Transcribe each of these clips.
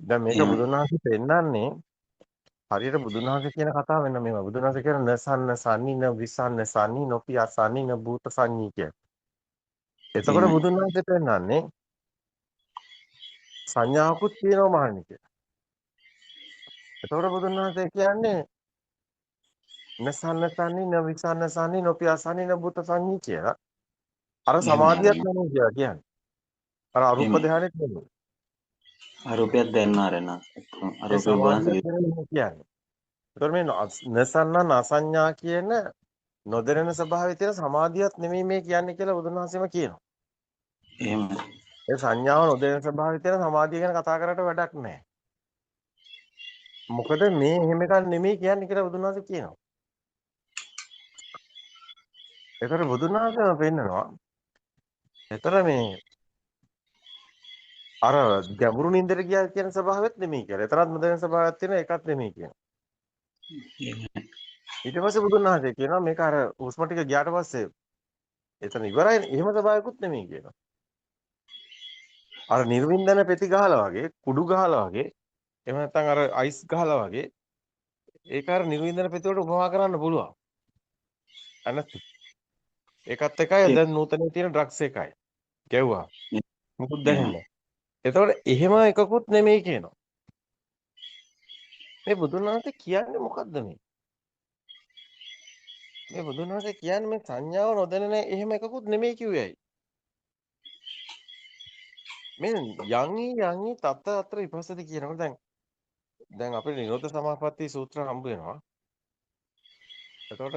දැන් මේක එහෙමයි. බුදුන් වහන්සේ පෙන්නන්නේ හරියට බුදුන් වහන්සේ කියන කතාව වෙන මේවා. බුදුන් වහන්සේ කියන නසන්න සන්නින විසන්න සන්නි නොපිය සන්නින භූත සංඤී කිය. එතකොට එහෙමයි. බුදුන් වහන්සේ පෙන්නන්නේ සංඥාවකුත් තියෙනවා මහන්නේ කියලා. එතකොට බුදුන් වහන්සේ කියන්නේ නසන්න සන්නින විසන්න සන්නි නොපිය සන්නින භූත සංඤී කියලා. අර එහෙමයි. සමාධියක් නෙමෙයි කියලා කියන්නේ. අර අරූප එහෙමයි. ධානයෙත් නෙමෙයි. අරූපයක් දැනනවා රෙන. ඒ අරූපේ සමාධියක් වහන්සේ නෙමෙයි කියන්නේ. එතකොට මේ නසන්න නසඤ්ඤා කියන නොදැනෙන ස්වභාවයේ තියෙන සමාධියක් නෙමෙයි මේ කියන්නේ කියලා බුදුන් වහන්සේම කියනවා. එහෙමයි. ඒ සංඥාව නොදැනෙන ස්වභාවයේ තියෙන සමාධිය ගැන කතා කරලා වැඩක් නැහැ. මොකද මේ එහෙම එකක් නෙමෙයි කියන්නේ කියලා බුදුන් වහන්සේ කියනවා. ඒතර බුදුන් වහන්සේම පෙන්නනවා. ඒතර මේ අර ගැඹුරු නින්දට ගියා කියන ස්වභාවයක් නෙමෙයි කියලා. ඒතරත් නොදැනෙන ස්වභාවයක් තියෙන එකක් නෙමෙයි කියනවා. එහෙමයි. ඊට පස්සේ බුදුන් වහන්සේ කියනවා මේක අර හුස්ම ටික ගියාට පස්සේ එතන ඉවරයි. එහෙම ස්වභාවයකුත් නෙමෙයි කියනවා. අර නිර්වින්දන පෙති ගහලා වගේ, කුඩු ගහලා වගේ, එහෙම නැත්නම් අර අයිස් ගහලා වගේ ඒක අර නිර්වින්දන පෙති වලට උපමා කරන්න පුළුවන්. අනත් ඒකත් එකයි දැන් නූතනයේ තියෙන ඩ්‍රග්ස් එකයි. ගැව්වා. මොකුත් එහෙමයි. දැනෙන්නේ නැහැ. එතකොට එහෙම එකකුත් නෙමෙයි කියනවා. මේ බුදුන් වහන්සේ කියන්නේ මොකද්ද මේ? මේ බුදුන් වහන්සේ කියන්නේ මේ සංඥාව නොදැනෙන එහෙම එකකුත් නෙමෙයි කිව්වේයි. මේ යන්හි තත්ත අතර විපස්සති කියනකොට දැන් අපේ නිරෝධ සමාපatti සූත්‍ර හම්බ වෙනවා. එතකොට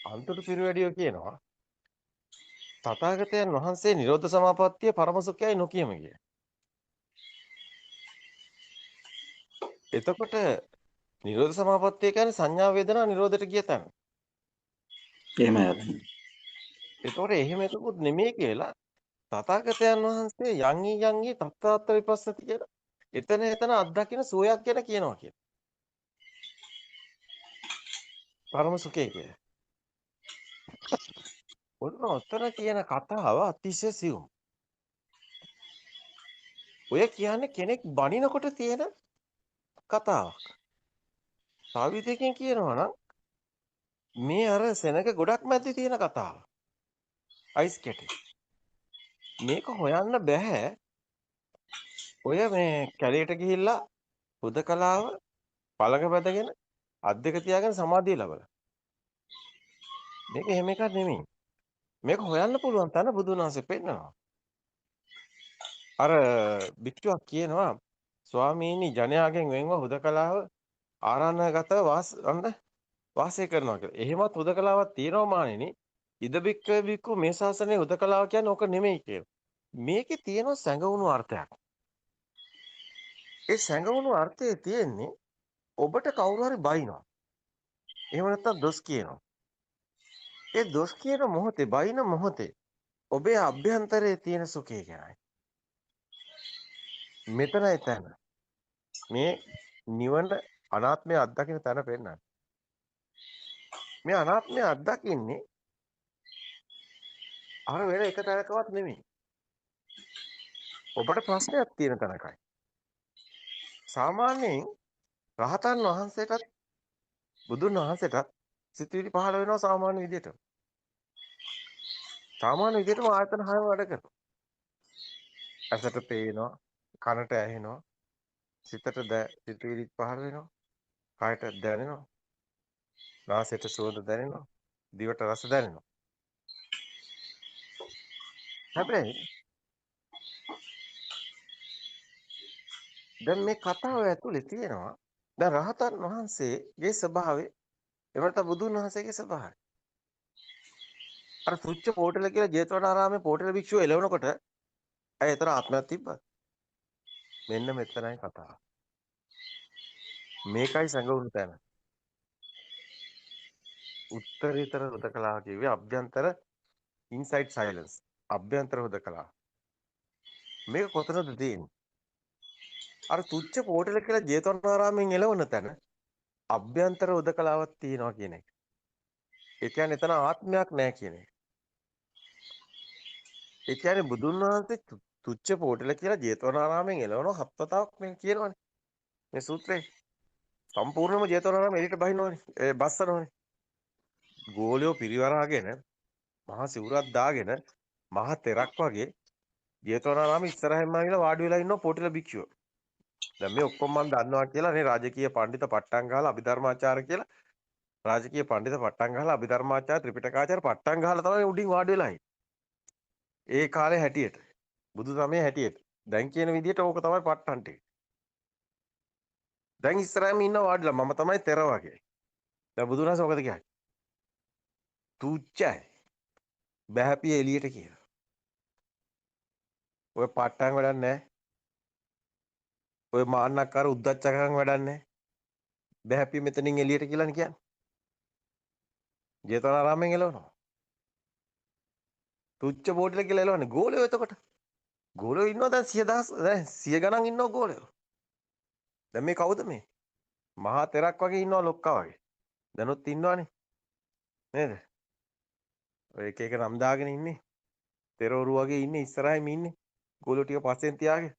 අන්තුරු පිරිවැඩියෝ කියනවා තථාගතයන් වහන්සේ නිරෝධ සමාපත්තිය පරම සුඛයයි නොකියම කිය. එතකොට නිරෝධ සමාපත්තිය කියන්නේ සංඥා වේදනා නිරෝධයට ගිය තැන. එහෙමයි. එතකොට එහෙම එකකුත් නෙමෙයි කියලා තථාගතයන් වහන්සේ යන්හි තත්තාත්ත විපස්සති කියලා. එතන අත්දකින්න සෝයක් ගැන කියනවා කියන. පරම සුඛය කිය. ඔන්න ඔතන කියන කතාව අතිශය සියුම්. ඔය කියන්නේ කෙනෙක් බනිනකොට තියෙන කතාවක්. තව විදිහකින් කියනවා නම් මේ අර සෙනඟ ගොඩක් මැද්දේ තියෙන කතාව. අයිස් කැටි. මේක හොයන්න බෑ. ඔය මේ කැලේට ගිහිල්ලා හුදකලාව පළඟ බැඳගෙන අත් දෙක තියාගෙන සමාධිය ලබලා. මේක එහෙම එකක් නෙමෙයි. මේක හොයන්න පුළුවන් තැන බුදුන් වහන්සේ පෙන්නනවා. අර භික්ෂුවක් කියනවා ස්වාමීනි ජනයාගෙන් වෙන්ව හුදකලාව ආරණ්‍යගතව වාසය කරනවා කියලා. එහෙමත් හුදකලාවක් තියෙනවා මානෙනි. ඉද බික්කවේ බික්කු මේ ශාසනයේ හුදකලාව කියන්නේ ඕක නෙමෙයි කියලා. මේකේ තියෙන සැඟවුණු අර්ථයක්. ඒ සැඟවුණු අර්ථයේ තියෙන්නේ ඔබට කවුරු හරි බයිනවා. එහෙම නැත්නම් දොස් කියනවා. ඒ දොස් කියන මොහොතේ බයින මොහොතේ ඔබේ අභ්‍යන්තරයේ තියෙන සුඛය ගැනයි. මෙතනයි තැන. මේ නිවන අනාත්මය අත්දකින්න තැන පෙන්නන්නේ. මේ අනාත්මය අත්දකින්නේ අර වෙන එක තැනකවත් නෙමෙයි. ඔබට ප්‍රශ්නයක් තියෙන තැනකයි. සාමාන්‍යයෙන් රහතන් වහන්සේටත් බුදුන් වහන්සේටත් සිතුවිලි පහළ වෙනවා සාමාන්‍ය විදිහට. සාමාන්‍ය විදිහටම ආයතන හයම වැඩ කරනවා. ඇසට පේනවා, කනට ඇහෙනවා, සිතට සිතුවිලි පහළ වෙනවා, කයට දැනෙනවා, නාසයට සුවඳ දැනෙනවා, දිවට රස දැනෙනවා. හැබැයි දැන් මේ කතාව ඇතුලේ තියෙනවා දැන් රහතන් වහන්සේගේ ස්වභාවය එවනත බුදුන් වහන්සේගේ ස්වභාවය. අර සුච්ච පෝටල කියලා ජේතවනාරාමේ පෝටල භික්ෂුව එළවනකොට ඇය එතන ආත්මයක් තිබ්බා. මෙන්න මෙතනයි කතාව. මේකයි සංගුණ තැන. උත්තරීතර හුදකලාව කිව්වේ අභ්‍යන්තර ඉන්සයිඩ් සයිලන්ස්. අභ්‍යන්තර හුදකලාව. මේක කොතනද තියෙන්නේ? අර තුච්ච පෝටල කියලා ජේතවනාරාමෙන් එළවන තැන අභ්‍යන්තර හුදකලාවක් තියෙනවා කියන එක. ඒ කියන්නේ එතන ආත්මයක් නැහැ කියන එක. ඒ කියන්නේ බුදුන් වහන්සේ තුච්ච පොටල කියලා ජේතවනාරාමයෙන් එළවන හත් වතාවක් මේ කියනවනේ. මේ සූත්‍රේ සම්පූර්ණයෙන්ම ජේතවනාරාම එළියට බහිනවනේ. ඒ බස්සනවනේ. ගෝලියෝ පිරිවරාගෙන මහා සිවුරක් දාගෙන මහා තෙරක් වගේ ජේතවනාරාම ඉස්සරහින්ම ආවිලා වාඩි වෙලා ඉන්නවා පොටල භික්ෂුව. දැන් මේ ඔක්කොම මම දන්නවා කියලා නේ රාජකීය පඬිත පට්ටම් ගහලා අභිධර්මාචාර්ය කියලා රාජකීය පඬිත පට්ටම් ගහලා අභිධර්මාචාර්ය ත්‍රිපිටකාචාර්ය පට්ටම් ගහලා තමයි උඩින් වාඩි වෙලා ඉන්නේ. ඒ කාලේ හැටියට බුදු සමයේ හැටියට දැන් කියන විදිහට ඕක තමයි පට්ටම් ටික. දැන් ඉස්සරහින්ම ඉන්න වාඩිලා මම තමයි තෙර වගේ. දැන් බුදුන් වහන්සේ මොකද කියන්නේ? තුච්චයි. බහැපිය එළියට කියලා. ඔය පට්ටම් වැඩක් නැහැ. ඔය මාන්නක්කාර උද්දච්චකම් වැඩක් නැහැ. බහැපිය මෙතනින් එළියට කියලානේ කියන්නේ. ජේතවනාරාමයෙන් එළවනවා. තුච්ච බෝඩිල කියලා එළවන්නේ. ගෝලයෝ එතකොට. ගෝලයෝ ඉන්නවා දැන් 100,000 දැන් 100 ගණන් ඉන්නවා ගෝලයෝ. දැන් මේ කවුද මේ? මහා තෙරක් වගේ ඉන්නවා ලොක්කා වගේ. දැනුත් ඉන්නවනේ. නේද? ඔය එක එක නම් දාගෙන ඉන්නේ. තෙරවරු වගේ ඉන්නේ ඉස්සරහින් ඉන්නේ. ගෝලෝ ටික පස්සෙන් තියාගෙන.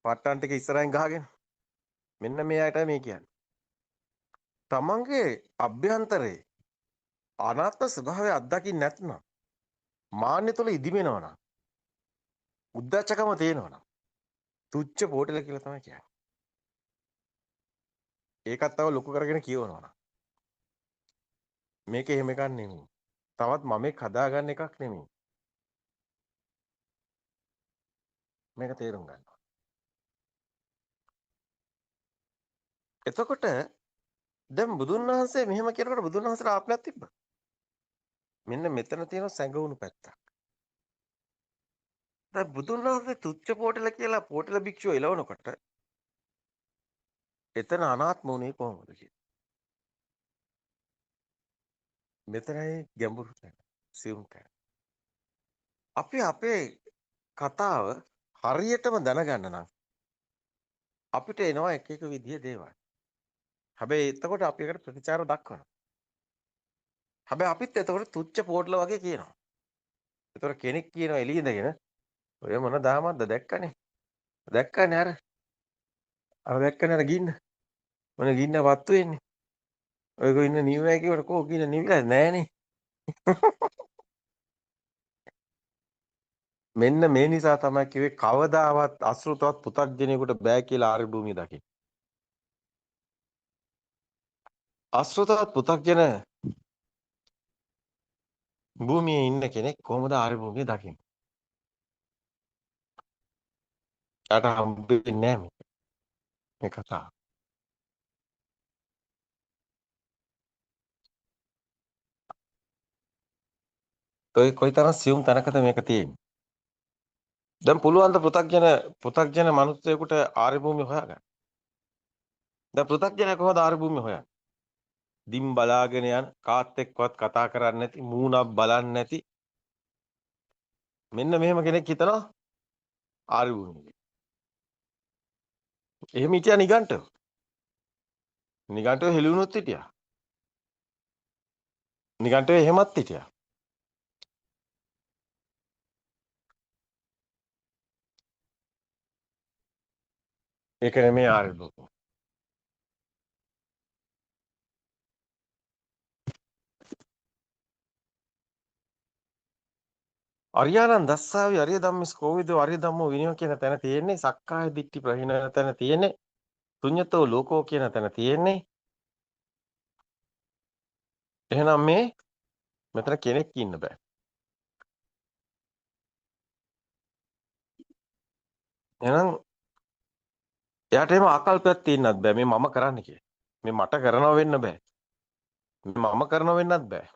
පට්ටන් ටික ඉස්සරහින් ගහගෙන. මෙන්න මේ අයටයි මේ කියන්නේ. තමන්ගේ අභ්‍යන්තරේ අනාත්ම ස්වභාවය අත්දකින්න නැත්නම් මාන්නය තුළ ඉදිමෙනවා නම් උද්දච්චකම තියෙනවා නම් තුච්ච පොටල කියලා තමයි කියන්නේ. ඒකත් තව ලොකු කරගෙන කියවනවා නම් මේක එහෙම එකක් නෙමෙයි. තවත් මමෙක් හදාගන්න එකක් නෙමෙයි. මේක තේරුම් ගන්න. එතකොට දැන් බුදුන් වහන්සේ මෙහෙම කියනකොට බුදුන් වහන්සේට ආත්මයක් තිබ්බා. මෙන්න මෙතන තියෙන සැඟවුණු පැත්තක්. දැන් බුදුන් වහන්සේ තුච්ච පොටල කියලා පොටල භික්ෂුව එලවනකොට එතන අනාත්ම උනේ කොහොමද කියලා. මෙතනයි ගැඹුරු තැන. සියුම් තැන. අපි අපේ කතාව හරියටම දැනගන්න නම් අපිට එනවා එක එක විදිය දේවල්. හැබැයි එතකොට අපි ඒකට ප්‍රතිචාර දක්වනවා. හැබැයි අපිත් එතකොට තුච්ච පොටල වගේ කියනවා. එතකොට කෙනෙක් කියනවා එළිය ඉඳගෙන ඔය මොන දාමක්ද දැක්කනේ. දැක්කනේ අර දැක්කනේ අර ගින්න. මොන ගින්න වත්තු වෙන්නේ. ඔයගොල්ලෝ ඉන්න නිව්වැය කියවට කෝ ගින්න නිවිලා නෑනේ. මෙන්න මේ නිසා තමයි කිව්වේ කවදාවත් අසෘතවත් පුතග්ජනෙකුට බෑ කියලා ආර්ය භූමිය දකින්න. අසෘතවත් පුතග්ජන භූමියේ ඉන්න කෙනෙක් කොහොමද ආර්ය භූමිය දකින්නේ? යාට හම්බෙන්නේ නෑ මේ කතාව. ඔය කොයිතරම් සියුම් තැනකද මේක තියෙන්නේ. දැන් පුළුවන් ද පුතග්ජන මිනිස්සෙකුට ආර්ය භූමිය හොයාගන්න. දැන් පුතග්ජනයා කොහොමද ආර්ය භූමිය හොයන්නේ? දිම් බලාගෙන යන කාත් එක්කවත් කතා කරන්නේ නැති මූණක් බලන්නේ නැති මෙන්න මෙහෙම කෙනෙක් හිතනවා ආර්ය භූමිය. එහෙම හිටියා නිගණ්ඨව. නිගණ්ඨව හෙළුණුත් හිටියා. නිගණ්ඨව එහෙමත් හිටියා. ඒක නෙමෙයි ආර්ය භූමිය. අරියානන් දස්සාවි අරිය ධම්මිස් කෝවිදෝ අරිය ධම්මෝ විනය කියන තැන තියෙන්නේ සක්කාය දිට්ඨි ප්‍රහීන තැන තියෙන්නේ ශුඤ්ඤතෝ ලෝකෝ කියන තැන තියෙන්නේ එහෙනම් මේ මෙතන කෙනෙක් ඉන්න බෑ. එහෙනම් එයාට එහෙම ආකල්පයක් තියෙන්නත් බෑ මේ මම කරන්න කියලා. මේ මට කරනව වෙන්න බෑ. මේ මම කරනව වෙන්නත් බෑ.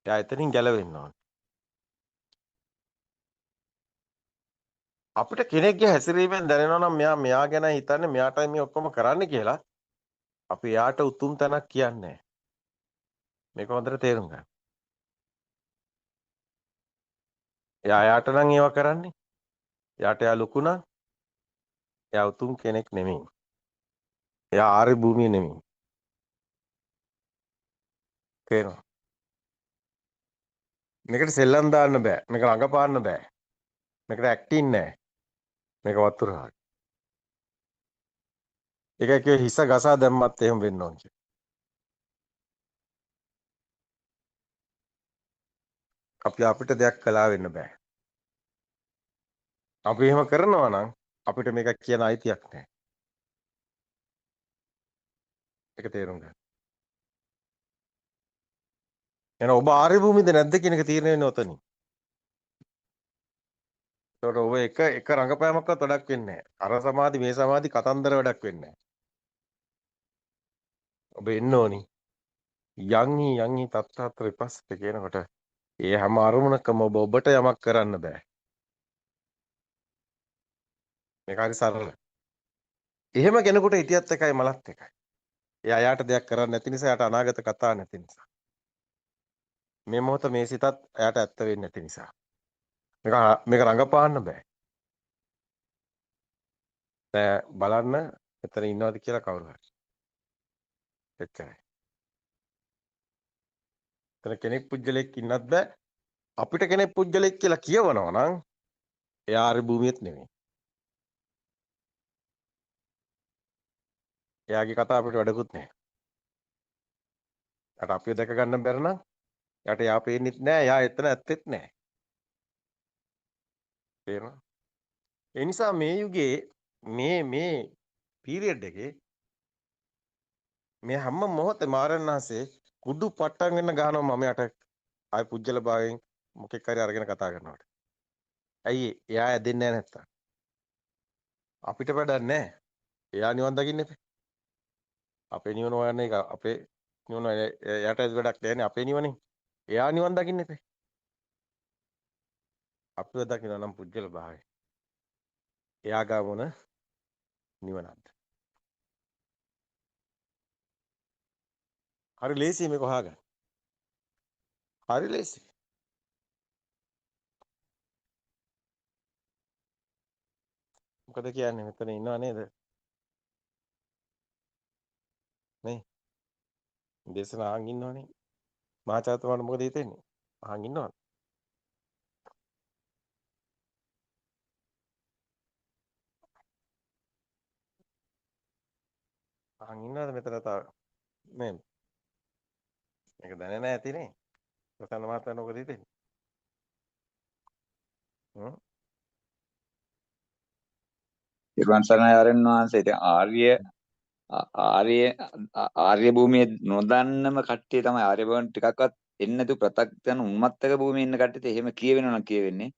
එයා එතනින් ගැලවෙන්න ඕනේ. අපිට කෙනෙක්ගේ හැසිරීමෙන් දැනෙනවා නම් මෙයා ගැන හිතන්නේ මෙයාටයි මේ ඔක්කොම කරන්න කියලා. අපි එයාට උතුම් තැනක් කියන්නේ. මේක හොඳට තේරුම් ගන්න. එයාට නම් ඒව කරන්නේ. එයා ලොකු නම් එයා උතුම් කෙනෙක් නෙමෙයි. එයා ආර්ය භූමිය නෙමෙයි. තේරෙනවද? මේකට සෙල්ලම් දාන්න බෑ. මේක රඟපාන්න බෑ. මේකට ඇක්ටින් නෑ. මේක වතුරයි. ඒකයි කිය හිස ගසා දැම්මත් එහෙම වෙන්න ඕන කියලා. අපිට දෙයක් කළා වෙන්න බෑ. අපි එහෙම කරනවා නම් අපිට මේක කියන අයිතියක් නෑ. ඒක තේරුම් ගන්න. එහෙනම් ඔබ ආර්ය භූමියද නැද්ද කියන එක තීරණය වෙන්නේ ඔතනින්. ඒකට ඔබ එක රංගපෑමක්වත් වැඩක් වෙන්නේ නැහැ. අර සමාධි මේ සමාධි කතන්දර වැඩක් වෙන්නේ නැහැ. ඔබ එන්න ඕනි. යන්හි තත්තාත්‍ර විපස්සක කියනකොට ඒ හැම අරමුණකම ඔබට යමක් කරන්න බෑ. මේක හරි සරල. එහෙම කෙනෙකුට හිටියත් එකයි මලත් එකයි. එයා යාට දෙයක් කරන්න නැති නිසා යාට අනාගත කතා නැති නිසා. මේ මොහොත මේ සිතත් එයාට ඇත්ත වෙන්නේ නැති නිසා. මේක රඟපාන්න බෑ. දැන් බලන්න එතන ඉන්නවද කියලා කවුරු හරි. එච්චරයි. එතන කෙනෙක් පුජ්‍යලෙක් ඉන්නත් බෑ. අපිට කෙනෙක් පුජ්‍යලෙක් කියලා කියවනවා නම් එයා ආර්ය භූමියෙත් නෙමෙයි. එයාගේ කතාව අපිට වැඩකුත් නැහැ. යට අපිව දැක ගන්න බැර නම් යට යා පේන්නෙත් නැහැ. යා එතන ඇත්තෙත් නැහැ. තේරෙනවද? ඒ නිසා මේ යුගයේ මේ පීරියඩ් එකේ මේ හැම මොහොතේ මාරණාසේ කුඩු පට්ටම් වෙන්න ගහනවා මම යට ආයි පුජ්‍යල භාවයෙන් මොකෙක් හරි අරගෙන කතා කරනවට. ඇයි එයා ඇදෙන්නේ නැහැ නැත්තම්? අපිට වැඩක් නැහැ. එයා නිවන් දකින්න එපේ. අපේ නිවන හොයන්නේ අපේ නිවන එයාට වැඩක් නැහැ අපේ නිවනේ. එයා නිවන් දකින්න එපේ. අපිව දකින්න නම් පුජ්‍යල භාවය. එයා ගාමුණ නිවනක්. හරි ලේසියි මේක හොයාගන්න. හරි ලේසි. මොකද කියන්නේ මෙතන ඉන්නව නේද? නේ? දේශනා අහන් ඉන්නවනේ. මහාචාර්යතුමාට මොකද හිතෙන්නේ? අහන් ඉන්නවද? අහන් ඉන්නවද මෙතන තව? නේ? මේක දැනෙන්නේ නැහැ ඇතිනේ. ප්‍රසන්න මහත්තයාට මොකද හිතෙන්නේ? හ්ම්? ඉර්වන් සරණයි ආරයන් වහන්සේ. ඉතින් ආර්ය ආර්ය භූමියේ නොදන්නම කට්ටිය තමයි ආර්ය භවන ටිකක්වත් එන්නේ නැතු ප්‍රත්‍යක්ෂන උන්මත්තක භූමියේ ඉන්න කට්ටියට එහෙම කියවෙනවා නම් කියවෙන්නේ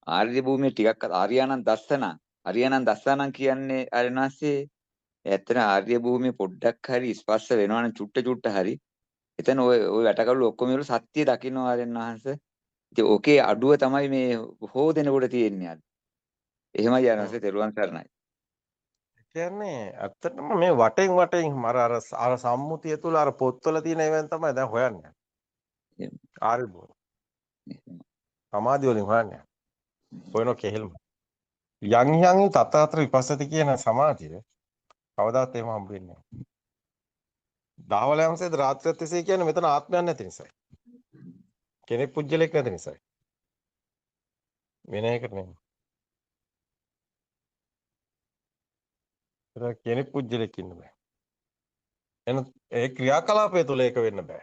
ආර්ය භූමියේ ටිකක්වත් ආර්යයන්න් දස්සනං කියන්නේ ආරයන් වහන්සේ ඇත්තට ආර්ය භූමියේ පොඩ්ඩක් හරි ස්පර්ශ වෙනවනම් චුට්ට හරි එතන ওই වැටකඩු ඔක්කොම වල සත්‍ය දකින්න ආරයන් වහන්සේ. ඉතින් ඕකේ අඩුව තමයි මේ හොදෙනකොට තියෙන්නේ අද. එහෙමයි ආරයන් වහන්සේ තෙරුවන් සරණයි. කියන්නේ ඇත්තටම මේ වටෙන් අර සම්මුතිය තුල අර පොත්වල තියෙන ඒවාන් තමයි දැන් හොයන්නේ. ආර්ය භූමිය. සමාධි වලින් හොයන්නේ. හොයන කෙහෙල්ම. යන් තතතර විපස්සති කියන සමාධිය කවදාත් එහෙම හම්බ වෙන්නේ නැහැ. දහවල යම්සේද රාත්‍රියත් එසේ කියන්නේ මෙතන ආත්මයක් නැති නිසායි. කෙනෙක් පුජ්‍යලෙක් නැති නිසායි. වෙන එකට නෙමෙයි. ඒක කෙනෙක් පුජ්‍යලෙක් ඉන්න බෑ. එන ඒ ක්‍රියාකලාපය තුල ඒක වෙන්න බෑ.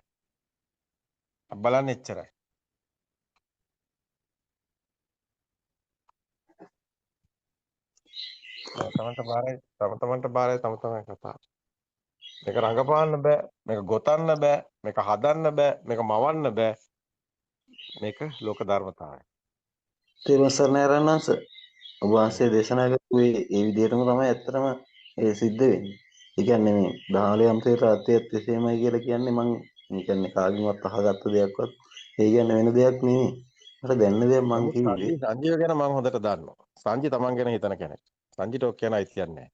බලන්න එච්චරයි. තමන්ට බාරයි තම තමන් කතා. මේක රඟපාන්න බෑ. මේක ගොතන්න බෑ. මේක හදන්න බෑ. මේක මවන්න බෑ. මේක ලෝක ධර්මතාවය. තේරුම් සරණ ආරණාංශ ඔබ වහන්සේ දේශනා කරපු ඒ විදිහටම තමයි ඇත්තටම ඒ සිද්ධ වෙන්නේ. ඒ කියන්නේ මේ දහලයන්තේ රාත්‍රියත් එසේමයි කියලා කියන්නේ මං කියන්නේ කාගෙන්වත් අහගත්ත දෙයක්වත් ඒ කියන්නේ වෙන දෙයක් නෙමෙයි. මට දැනන දෙයක් මං කිව්වේ. සංජීව ගැන මම හොඳට දන්නවා. සංජි තමන් ගැන හිතන කෙනෙක්. සංජිට ඔක් කියන අයිතියක් නැහැ.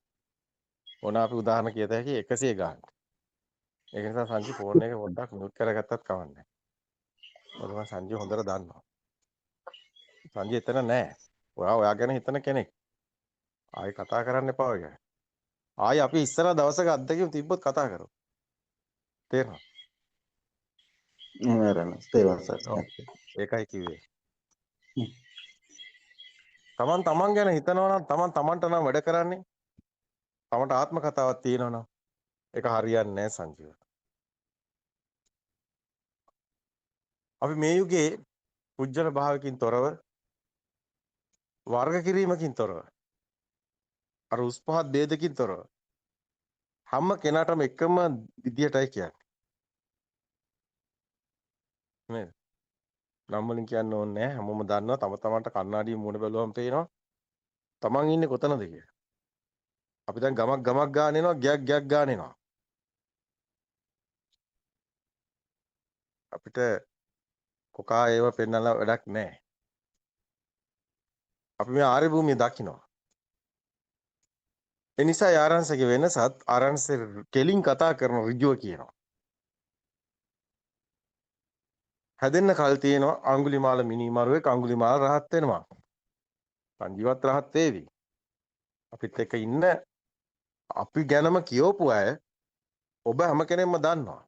ඕන අපි උදාහරණ කියත හැකි 100 ගානක්. ඒක නිසා සංජි ෆෝන් එක පොඩ්ඩක් මියුට් කරගත්තත් කවන්නේ නැහැ. මොකද මම සංජි හොඳට දන්නවා. සංජි එතන නැහැ. ඔයා ගැන හිතන කෙනෙක්. ආයි කතා කරන්න එපා ඔය ගැන. ආයි අපි ඉස්සර දවසක අත්දැකීම් තිබ්බොත් කතා කරමු. තේරෙනවද? එහෙම ආරණ්‍ය තේරුවන් ඔව්. සරණයි. ඒකයි කිව්වේ. හ්ම්. තමන් ගැන හිතනවා නම් තමන්ට නම් වැඩ කරන්නේ. තමන්ට ආත්ම කතාවක් තියෙනවා නම් ඒක හරියන්නේ නැහැ සංජීව. අපි මේ යුගයේ පුජ්‍යල භාවකින් තොරව වර්ග කිරීමකින් තොරව අර උස් පහත් ભેදකින් තොරව හැම කෙනාටම එකම විදියටයි කියන්නේ. නේද? නම් වලින් කියන්න ඕනේ නැහැ. හැමෝම දන්නවා තම තමන්ට කණ්ණාඩියේ මූණ බැලුවම පේනවා තමන් ඉන්නේ කොතනද කියලා. අපි දැන් ගමක් ගාන එනවා ගයක් ගාන එනවා. අපිට කොකා ඒව පෙන්නලා වැඩක් නැහැ. අපි මේ ආර්ය භූමිය දකිනවා. ඒ නිසා ආරංශගේ වෙනසත් ආරංශ කෙලින් කතා කරන ඍජුව කියනවා. හැදෙන්න කල් තියෙනවා අඟුලිමාල මිනිමරුවෙක් අඟුලිමාල රහත් වෙනවා. සංජීවත් රහත් වේවි. අපිත් එක්ක ඉන්න අපි ගැනම කියවපු අය ඔබ හැම කෙනෙක්ම දන්නවා.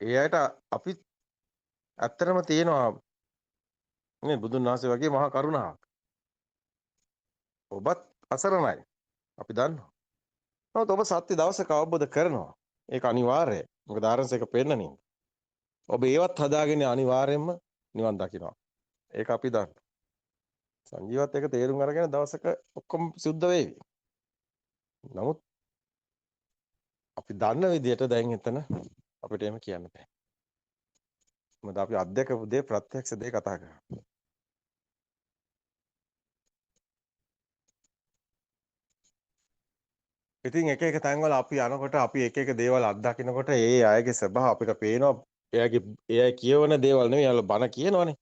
ඒ අයට අපි ඇත්තටම තියෙනවා නේ බුදුන් වහන්සේ වගේ මහා කරුණාවක්. ඔබත් අසරණයි. අපි දන්නවා. නමුත් ඔබ සත්‍ය දවසක අවබෝධ කරනවා. ඒක අනිවාර්යයි. මොකද ආරංශයක පෙන්නනින්. ඔබ ඒවත් හදාගෙන අනිවාර්යයෙන්ම නිවන් දකිනවා. ඒක අපි දන්නවා. සංජීවත් එක තේරුම් අරගෙන දවසක ඔක්කොම සුද්ධ වේවි. නමුත් අපි දන්න විදිහට දැන් එතන අපිට එහෙම කියන්න බෑ. මොකද අපි අත්දකපු දේ ප්‍රත්‍යක්ෂ දේ කතා කරන්නේ. ඉතින් එක එක තැන්වල අපි යනකොට අපි එක එක දේවල් අත්දකිනකොට ඒ අයගේ ස්වභාව අපිට පේනවා. ඒ අය කියවන දේවල් නෙවෙයි යාළුවා බන කියනවනේ.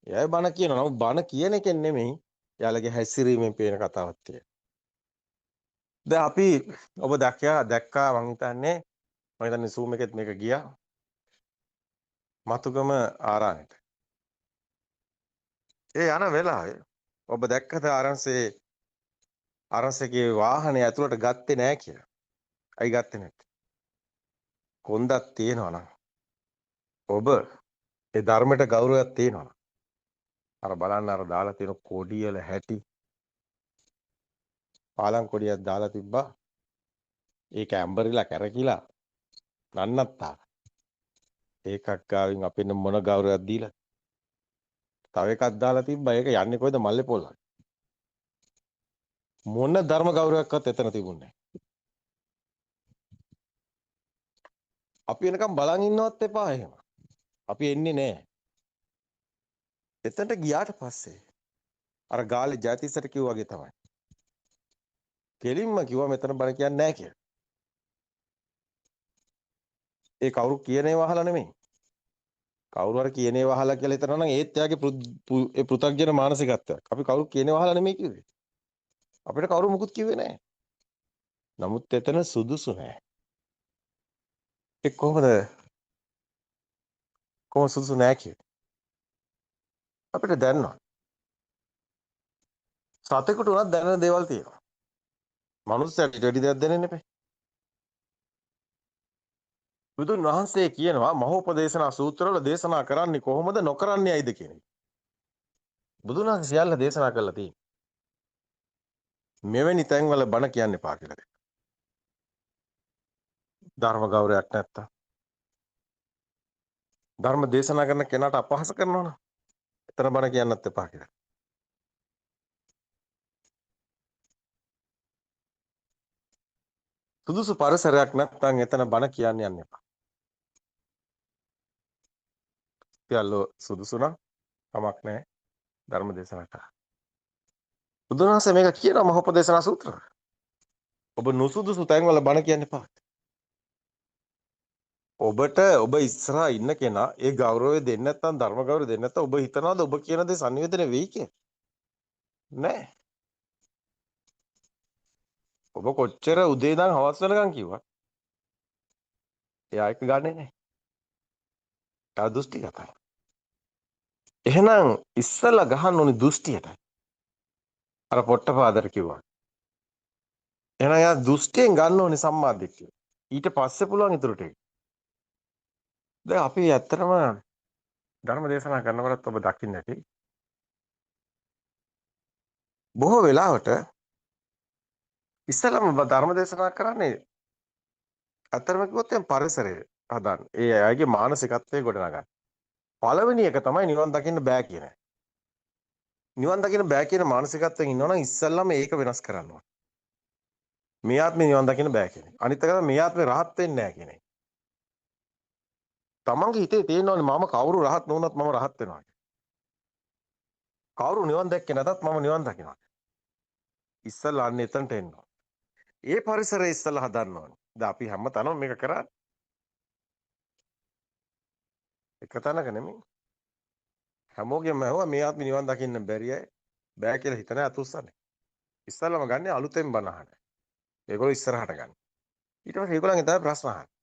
ඒ අය බන කියනවා. නමුත් බන කියන එකෙන් නෙමෙයි යාළුවගේ හැසිරීමෙන් පේන කතාවක් තියෙන්නේ. දැන් අපි ඔබ දැක්කා මං හිතන්නේ Zoom එකෙත් මේක ගියා. මතුගම ආරාණ්‍යට. ඒ යන වෙලාවේ ඔබ දැක්කද ආරංශයේ වාහනේ ඇතුළට ගත්තේ නැහැ කියලා. ඇයි ගත්තේ නැත්තේ? කොන්දක් තියෙනවා නම් ඔබ ඒ ධර්මයට ගෞරවයක් තියෙනවා නම් අර බලන්න අර දාලා තියෙන කොඩියල හැටි පාලම් කොඩියක් දාලා තිබ්බා. ඒක ඇම්බරිලා කැරකිලා නන්නත්තා. ඒකක් ගාවින් අපින්න මොන ගෞරවයක් දීලා. තව එකක් දාලා තිබ්බා. ඒක යන්නේ කොයිද මල්ලේ පොල්. මොන ධර්ම ගෞරවයක්වත් එතන තිබුණේ නැහැ. අපි එනකම් බලන් ඉන්නවත් එපා එහෙම. අපි එන්නේ නැහැ. එතනට ගියාට පස්සේ අර ගාලේ ජයතිස්සට කිව්වා වගේ තමයි. කෙලින්ම කිව්වා මෙතන බණ කියන්නේ නැහැ කියලා. ඒ කවුරු කියන ඒවා අහලා නෙමෙයි. කවුරු හරි කියන ඒවා අහලා කියලා හිතනවා නම් ඒත් එයාගේ ඒ පෘථග්ජන මානසිකත්වයක්. අපි කවුරු කියන ඒවා අහලා නෙමෙයි කිව්වේ. අපිට කවුරු මුකුත් කිව්වේ නැහැ. නමුත් එතන සුදුසු නැහැ. ඒ කොහොමද සුදුසු නැහැ කියන්නේ? අපිට දැනනවා. සතෙකුට උනත් දැනෙන දේවල් තියෙනවා. මනුස්සයෙක් ඊට දෙයක් දැනෙන්නේ නැහැ. බුදුන් වහන්සේ කියනවා මහෝපදේශනා සූත්‍රවල දේශනා කරන්නේ කොහොමද නොකරන්නේ ඇයිද කියන එක. බුදුන් වහන්සේ සියල්ල දේශනා කළා තියෙනවා. මෙවැනි තැන්වල බණ කියන්න එපා කියලා. ධර්ම ගෞරවයක් නැත්තම් ධර්ම දේශනා කරන කෙනාට අපහාස කරනවා නම් එතන බණ කියන්නත් එපා කියලා. සුදුසු පරිසරයක් නැත්නම් එතන බණ කියන්න යන්න එපා. සියල්ල සුදුසු නම් කමක් නැහැ ධර්ම දේශනා කරා. බුදුන් වහන්සේ මේක කියනවා මහෝපදේශනා සූත්‍රය. ඔබ නුසුදුසු තැන්වල බණ කියන්න එපා. ඔබ ඉස්සරහා ඉන්න කෙනා ඒ ගෞරවය දෙන්නේ නැත්නම් ධර්ම ගෞරවය දෙන්නේ නැත්නම් ඔබ හිතනවාද ඔබ කියන දේ සංවේදනය වෙයි කියලා? නෑ. ඔබ කොච්චර උදේ ඉඳන් හවස වෙනකන් කිව්වා. එයා එක ගන්නෙ නෑ. එයා දෘෂ්ටිගතයි. එහෙනම් ඉස්සලා ගහන්න ඕනි දෘෂ්ටියට. අර පොට්ටපාදට කිව්වා. එහෙනම් එයා දෘෂ්ටියෙන් ගන්න ඕනි සම්මාදිට්ඨිය. ඊට පස්සේ පුළුවන් ඊටු ටික. දැන් අපි ඇත්තටම ධර්ම දේශනා කරනකොටත් ඔබ දකින්න ඇති. බොහෝ වෙලාවට ඉස්සෙල්ලාම ඔබ ධර්ම දේශනා කරන්නේ ඇත්තටම කිව්වොත් එම් පරිසරය හදන්න. ඒ අයගේ මානසිකත්වයේ ගොඩනගන්න. පළවෙනි එක තමයි නිවන් දකින්න බෑ කියන එක. නිවන් දකින්න බෑ කියන මානසිකත්වයෙන් ඉන්නවනම් ඉස්සෙල්ලාම ඒක වෙනස් කරන්න ඕනේ. මේ ආත්මේ නිවන් දකින්න බෑ කියන එක. අනිත් එක තමයි මේ ආත්මේ රහත් වෙන්නේ නැහැ කියන එක. තමන්ගේ හිතේ තියෙනවනේ මම කවුරු රහත් නොවුනත් මම රහත් වෙනවා. කවුරු නිවන් දැක්කේ නැතත් මම නිවන් දකිනවා. ඉස්සෙල්ලා අන්න එතනට එන්න ඕනේ. ඒ පරිසරය ඉස්සෙල්ලා හදන්න ඕනේ. දැන් අපි හැමතැනම මේක කරන්නේ. එක තැනක නෙමෙයි. හැමෝගෙම ඇහුවා මේ ආත්මේ නිවන් දකින්න බැරි අය බෑ කියලා හිතන අත උස්සන්නේ. ඉස්සෙල්ලාම ගන්නේ අලුතෙන් බණ අහන. ඒගොල්ලෝ ඉස්සරහට ගන්න. ඊට පස්සේ ඒගොල්ලන්ගෙන් තමයි ප්‍රශ්න අහන්නේ.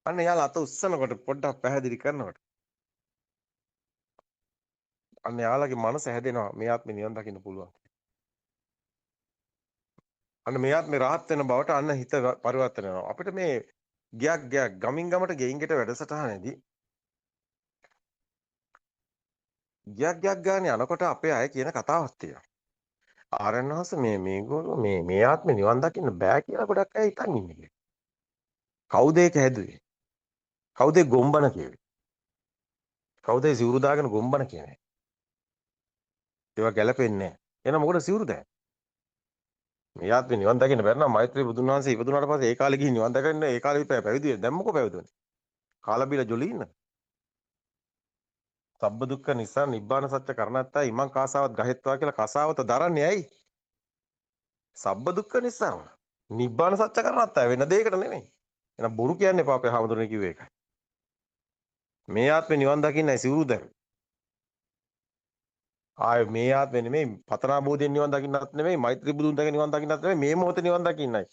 අන්න යාළ අත උස්සනකොට පොඩ්ඩක් පැහැදිලි කරනකොට අන්න යාළගේ මනස හැදෙනවා මේ ආත්මේ නිවන් දකින්න පුළුවන්. අන්න මේ ආත්මේ rahat වෙන බවට අන්න හිත පරිවර්තන වෙනවා. අපිට මේ ගයක් ගමින් ගමට ගෙයින් ගෙට වැඩසටහනේදී ගයක් ගානේ යනකොට අපේ අය කියන කතාවක් තියෙනවා. ආරණ්‍යහස මේගොල්ලෝ මේ ආත්මේ නිවන් දකින්න බෑ කියලා ගොඩක් අය හිතන් ඉන්නේ. කවුද ඒක හැදුවේ? කවුද ගොම්බන කිව්වේ? කවුද සිවුරු දාගෙන ගොම්බන කියන්නේ? ඒවා ගැලපෙන්නේ නැහැ. එහෙනම් මොකටද සිවුරු දාන්නේ? මේ ආත්මේ නිවන් දකින්න බැරි නම් මෛත්‍රී බුදුන් වහන්සේ ඉපදුනාට පස්සේ ඒ කාලේ ගිහින් නිවන් දකින්න ඒ කාලේ පැවිදි වෙන්නේ. දැන් මොකෝ පැවිදුනේ? කාලා බීලා ජොලි ඉන්න. සබ්බ දුක්ඛ නිසා නිබ්බාන සත්‍ය කරණත්තා ඉමං කාසාවත් ගහෙත්වා කියලා කසාවත දරන්නේ ඇයි? සබ්බ දුක්ඛ නිසා. නිබ්බාන සත්‍ය කරණත්තා වෙන දෙයකට නෙමෙයි. එහෙනම් බොරු කියන්න එපා අපේ හාමුදුරනේ කිව්වේ ඒකයි. මේ ආත්මේ නිවන් දකින්නයි සිවුරු දැරුවේ. ආය මේ ආත්මේ නෙමෙයි පතනා බෝධියෙන් නිවන් දකින්නත් නෙමෙයි මෛත්‍රී බුදුන් දකින්න නිවන් දකින්නත් නෙමෙයි මේ මොහොතේ නිවන් දකින්නයි.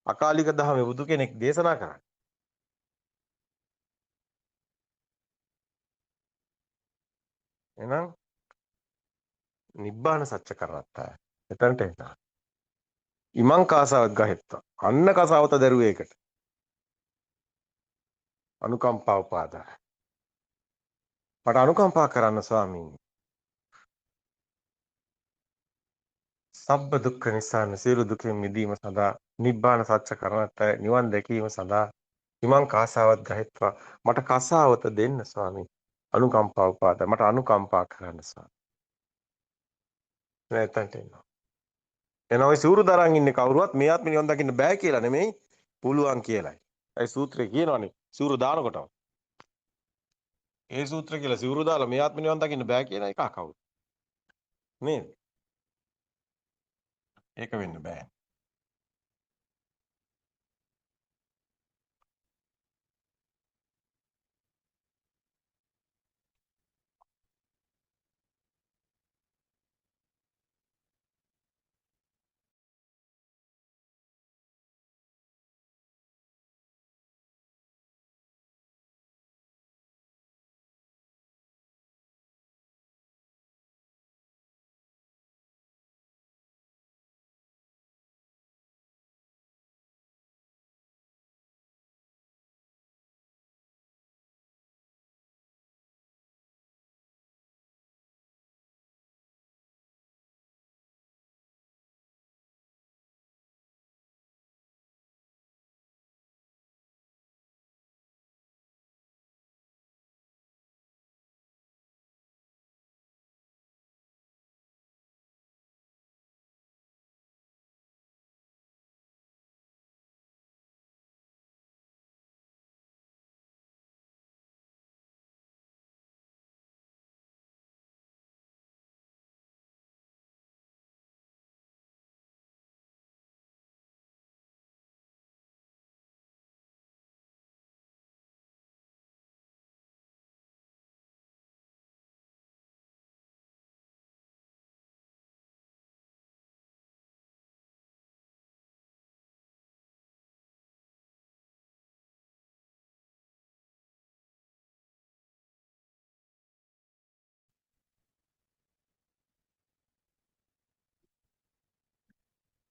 අකාලික දහමේ බුදු කෙනෙක් දේශනා කරන්නේ. එහෙනම් නිබ්බාන සත්‍ය කරණත්තා. එතනට එන්න. ඉමං කාසාවත් ගහෙත්තා. අන්න කසාවත දැරුවේ ඒකට. අනුකම්පාව පාදා. මට අනුකම්පා කරන්න ස්වාමීනි. සබ්බ දුක්ඛ නිසාන සියලු දුකෙන් මිදීම සඳහා නිබ්බාන සත්‍ය කරණත්ත නිවන් දැකීම සඳහා හිමං කාසාවත් ගහෙත්වා මට කසාවත දෙන්න ස්වාමීනි. අනුකම්පාව පාදා. මට අනුකම්පා කරන්න ස්වාමීනි. නැත්තන්ට එනවා. එනවා සිවුරු දරන් ඉන්නේ කවුරුවත් මේ ආත්ම නිවන් දකින්න බෑ කියලා නෙමෙයි පුළුවන් කියලයි. ඒ සූත්‍රේ කියනවනේ සිවුරු දානකොටම. ඒ සූත්‍රය කියලා සිවුරු දාලා මේ ආත්ම නිවන් දකින්න බෑ කියන එක කවුද? නේද? ඒක වෙන්න බෑ.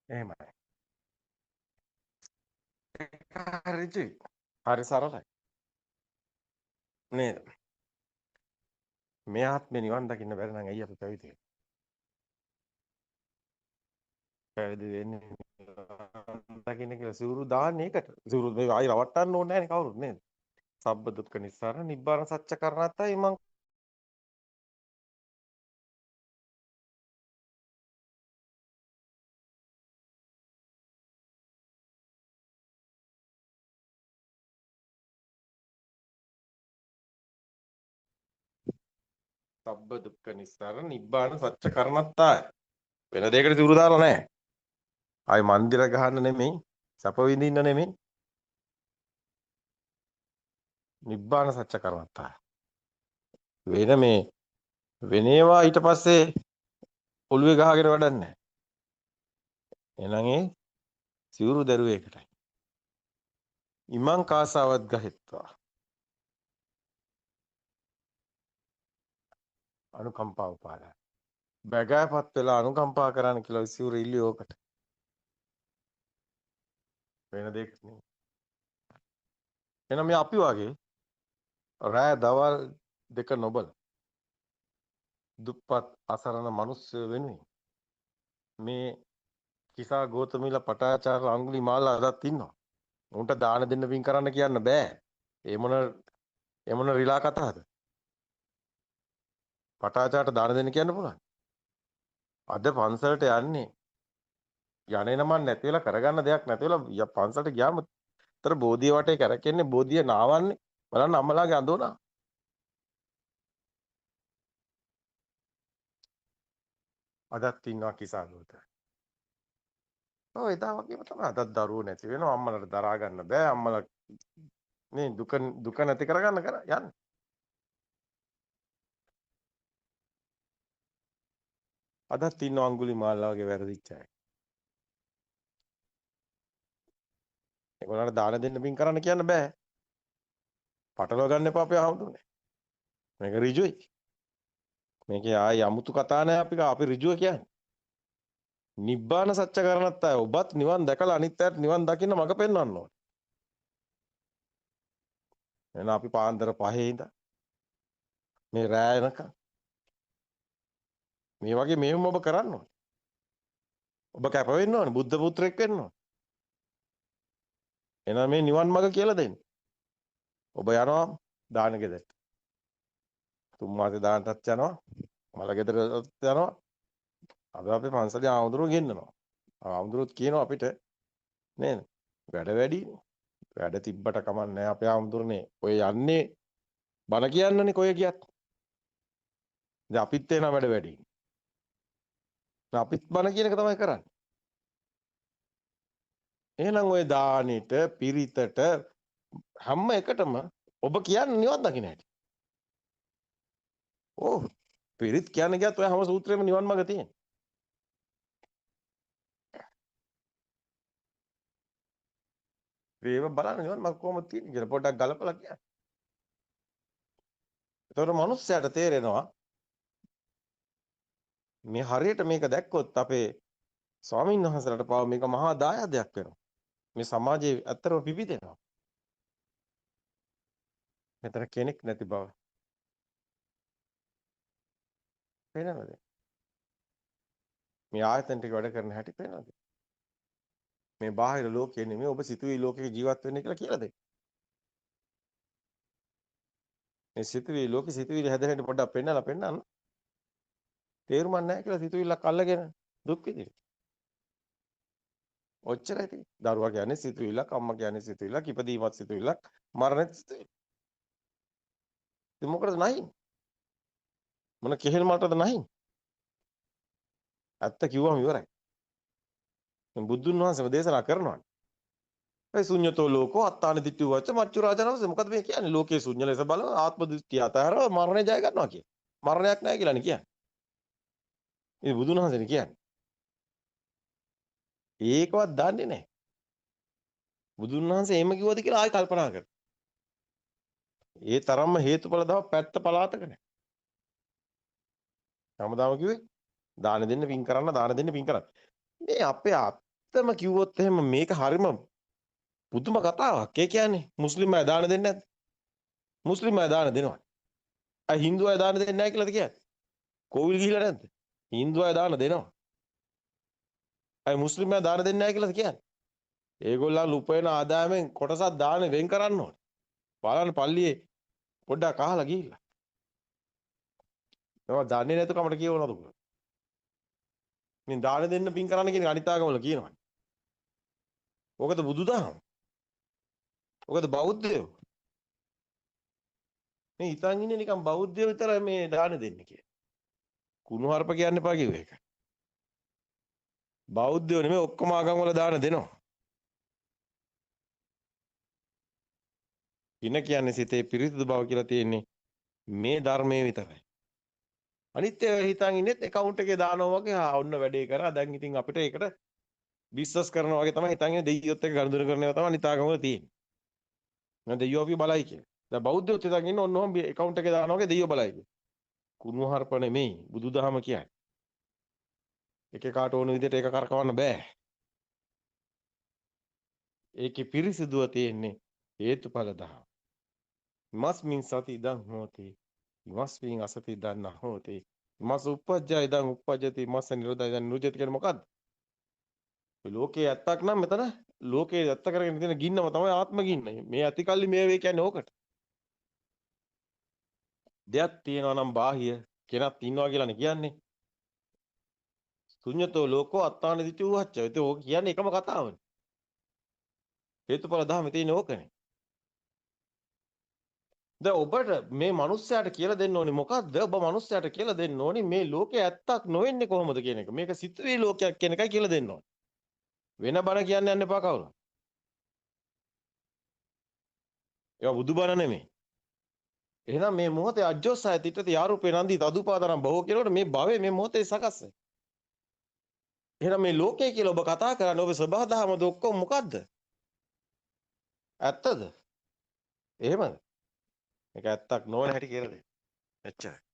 එහෙමයි. හරි ජී. හරි සරලයි. නේද? මේ ආත්මේ නිවන් දකින්න බැරි නම් ඇයි අපි පැවිදි වෙන්නේ? පැවිදි වෙන්නේ නිවන් දකින්න කියලා සිවුරු දාන්නේ ඒකට. සිවුරු මේ ආයි රවට්ටන්න ඕනේ නැහැ නේ කවුරුත් නේද? සබ්බ දුක්ඛ නිස්සාරණ නිබ්බාන සත්‍ය කරණත්තයි මං සබ්බ දුක්ඛ නිස්සාරණ නිබ්බාන සත්‍ය කරණත්තයි. වෙන දෙයකට සිවුරු දාලා නැහැ. ආයි මන්දිර ගහන්න නෙමෙයි, සැප විඳින්න නෙමෙයි. නිබ්බාන සත්‍ය කරණත්තයි. වෙන මේ වෙනේවා ඊට පස්සේ ඔළුවේ ගහගෙන වැඩක් නැහැ. එහෙනම් ඒ සිවුරු දරුවේ එකටයි. ඉමං කාසාවත් ගහෙත්වා. අනුකම්පාව පාදා. බගෑපත් වෙලා අනුකම්පා කරන්න කියලා සිවුරු ඉල්ලුවේ ඕකට. වෙන දෙයක් නෙමෙයි. එහෙනම් මේ අපි වගේ රෑ දවල් දෙක නොබල දුප්පත් අසරණ මිනිස්සු වෙනුවෙන් මේ කිසා ගෝතමීලා පටාචාර අඟුලිමාල අදත් ඉන්නවා. උන්ට දාන දෙන්න පින් කරන්න කියන්න බෑ. ඒ මොන රිලා කතාවද? පටාචාරට දාන දෙන්න කියන්න පුළුවන්. අද පන්සලට යන්නේ යන්නේ නම නැති වෙලා කරගන්න දෙයක් නැති වෙලා පන්සලට ගියාම තර බෝධිය වටේ කරකෙන්නේ බෝධිය නාවන්නේ බලන්න අම්මලාගේ අඳුනා. අදත් ඉන්නවා කිසා ගෝත. ඔය එදා වගේම තමයි අදත් දරුවෝ නැති වෙනවා අම්මලාට දරා ගන්න බෑ අම්මලා මේ දුක නැති කරගන්න යන්නේ. අදත් ඉන්න අඟුලිමාලා වගේ වැරදිච්ච අය. ඒගොල්ලන්ට දාන දෙන්න පින් කරන්න කියන්න බෑ. පටලව ගන්න එපා අපේ ආමුදුනේ. මේක ඍජුයි. මේකේ ආයි 아무තු කතා නැහැ අපි ඍජුව කියන්නේ. නිබ්බාන සත්‍ය කරණත් අය ඔබත් නිවන් දැකලා අනිත් අයට නිවන් දකින්න මඟ පෙන්වන්න ඕනේ. එහෙනම් අපි පාන්දර 5 ඉඳන් මේ රෑ එනකම් මේ වගේ මෙහෙම ඔබ කරන්න ඕනේ. ඔබ කැප වෙන්න ඕනේ. බුද්ධ පුත්‍රයෙක් වෙන්න ඕනේ. එහෙනම් මේ නිවන් මඟ කියලා දෙන්න. ඔබ යනවා දාන ගෙදරට. තුන් මාසේ දානටත් යනවා. මල ගෙදරට යනවා. අද අපි පන්සලේ ආමුදුරුවෝ ගෙන්නනවා. ආමුදුරුවෝත් කියනවා අපිට නේද? වැඩ වැඩිනේ. වැඩ තිබ්බට කමක් නැහැ අපේ ආමුදුරනේ. ඔය යන්නේ බණ කියන්නනේ කොය ගියත්. දැන් අපිත් එනවා වැඩ වැඩි. අපිත් බණ කියන එක තමයි කරන්නේ. එහෙනම් ඔය දානෙට, පිරිතට හැම එකටම ඔබ කියන්නේ නිවන් දකින්න හැටි. ඕ පිරිත් කියන්නේ ගියත් ඔය හැම සූත්‍රෙම නිවන් මාර්ග තියෙන. ඒව බලන්න නිවන් මාර්ග කොහොමද තියෙන්නේ කියලා පොඩ්ඩක් ගලපලා කියන්න. ඒතකොට මනුස්සයාට තේරෙනවා මේ හරියට මේක දැක්කොත් අපේ ස්වාමීන් වහන්සේලාට පාව මේක මහා දායාදයක් වෙනවා. මේ සමාජයේ ඇත්තටම පිපිදෙනවා. මෙතන කෙනෙක් නැති බව. පේනවද? මේ ආයතන ටික වැඩ කරන හැටි පේනවද? මේ බාහිර ලෝකයේ නෙමෙයි ඔබ සිතුවේ ලෝකේ ජීවත් වෙන්නේ කියලා දෙන්න. මේ සිතුවේ ලෝකේ සිතුවිලි හැදෙන්න පොඩ්ඩක් පෙන්නන්න. තේරුමක් නැහැ කියලා සිතුවිල්ලක් අල්ලගෙන දුක් විඳින. ඔච්චරයි තියෙන්නේ. දරුවා කියන්නේ සිතුවිල්ලක්, අම්මා කියන්නේ සිතුවිල්ලක්, ඉපදීමත් සිතුවිල්ලක්, මරණයත් සිතුවිල්ලක්. ඉතින් මොකටද නැහින්? මොන කෙහෙල් මටද නැහින්? ඇත්ත කිව්වම ඉවරයි. දැන් බුදුන් වහන්සේම දේශනා කරනවා. ඒ ශුන්‍යතෝ ලෝකෝ අත්තානි දිට්ඨි වච්ච මච්චු රාජනවස මොකද මේ කියන්නේ? ලෝකේ ශුන්‍ය ලෙස බල ආත්ම දෘෂ්ටි අතහැරව මරණය ජය ගන්නවා කියන්නේ. මරණයක් නැහැ කියලානේ කියන්නේ. මේ බුදුන් වහන්සේනේ කියන්නේ. ඒකවත් දන්නේ නැහැ. බුදුන් වහන්සේ එහෙම කිව්වද කියලා ආයෙ කල්පනා කරනවා. ඒ තරම්ම හේතුඵල දව පැත්ත පලාතක නැහැ. හැමදාම කිව්වේ දාන දෙන්න පින් කරන්න දාන දෙන්න පින් කරන්න. මේ අපේ අත්තම කිව්වොත් එහෙම මේක හරිම පුදුම කතාවක්. ඒ කියන්නේ මුස්ලිම් අය දාන දෙන්නේ නැද්ද? මුස්ලිම් අය දාන දෙනවා. අය හින්දු අය දාන දෙන්නේ නැහැ කියලාද කියන්නේ? කෝවිල් ගිහිල්ලා නැද්ද? හින්දු අය දාන දෙනවා. අය මුස්ලිම් අය දාන දෙන්නේ නැහැ කියලාද කියන්නේ? ඒගොල්ලන් උපයන ආදායමෙන් කොටසක් දාන වෙන් කරන්න ඕනේ. බලන්න පල්ලියේ පොඩ්ඩක් අහලා ගිහිල්ලා. ඒවා දන්නේ නැතු කමට කියවනවද උගල? මේ දාන දෙන්න පින් කරන්න කියන අනිත් ආගමවල කියනවා. ඕකද බුදුදහම? ඕකද බෞද්ධයෝ? මේ හිතන් ඉන්නේ නිකන් බෞද්ධයෝ විතරයි මේ දාන දෙන්නේ කියලා. කුණුහරුප කියන්න එපා කිව්ව එක. බෞද්ධයෝ නෙමෙයි ඔක්කොම ආගම් වල දාන දෙනවා. පින කියන්නේ සිතේ පිරිසිදු බව කියලා තියෙන්නේ මේ ධර්මයේ විතරයි. අනිත් ඒවා හිතන් ඉන්නේත් account එකේ දානවා වගේ ඔන්න වැඩේ කරා දැන් ඉතින් අපිට ඒකට බිස්නස් කරනවා වගේ තමයි හිතන් ඉන්නේ දෙයියොත් එක්ක ගනුදෙනු කරනවා තමයි අනිත් ආගම් වල තියෙන්නේ. මම දෙයියෝ අපි බලයි කියලා. දැන් බෞද්ධයොත් හිතන් ඉන්නේ ඔන්න ඔහොම account එකේ දානවා වගේ දෙයියෝ බලයි කියලා. කුණුහරුප නෙමෙයි බුදුදහම කියන්නේ. එක කාට ඕන විදිහට ඒක කරකවන්න බෑ. ඒකේ පිරිසිදුව තියෙන්නේ හේතුඵල දහම. මස්මින් සති ඉදං හෝති. මස්මින් අසති ඉදං නහෝති. මස් උපජ්ජය ඉදං උපජ්ජති මස් නිරෝධය ඉදං නිරුද්ධති කියන්නේ මොකද්ද? ලෝකේ ඇත්තක් නම් මෙතන ලෝකේ ඇත්ත කරගෙන තියෙන ගින්නම තමයි ආත්ම ගින්න. මේ ඇතිකල්ලි මේ වේ කියන්නේ ඕකට. දෙයක් තියෙනවා නම් බාහිය කෙනක් ඉන්නවා කියලානේ කියන්නේ. ශුඤ්ඤතෝ ලෝකෝ අත්තාන දිටි උවච්ච. ඒක ඕක කියන්නේ එකම කතාවනේ. හේතුඵල ධර්මයේ තියෙන ඕකනේ. දැන් ඔබට මේ මිනිස්සයාට කියලා දෙන්න ඕනේ මොකද්ද? ඔබ මිනිස්සයාට කියලා දෙන්න ඕනේ මේ ලෝකේ ඇත්තක් නොවෙන්නේ කොහොමද කියන එක. මේක සිතුවේ ලෝකයක් කියන එකයි කියලා දෙන්න ඕනේ. වෙන බණ කියන්න යන්න එපා කවුරු. ඒවා බුදුබණ නෙමෙයි. එහෙනම් මේ මොහොතේ අජ්ජෝසය තිටති යාරූපේ නන්දි තදුපාදරම් බහුව කියනකොට මේ භවයේ මේ මොහොතේ සකස් වෙයි. එහෙනම් මේ ලෝකය කියලා ඔබ කතා කරන්නේ ඔබ සබහා දහමද ඔක්කොම මොකද්ද? ඇත්තද? එහෙමද? මේක ඇත්තක් නොවන හැටි කියලා දෙන්න. එච්චරයි.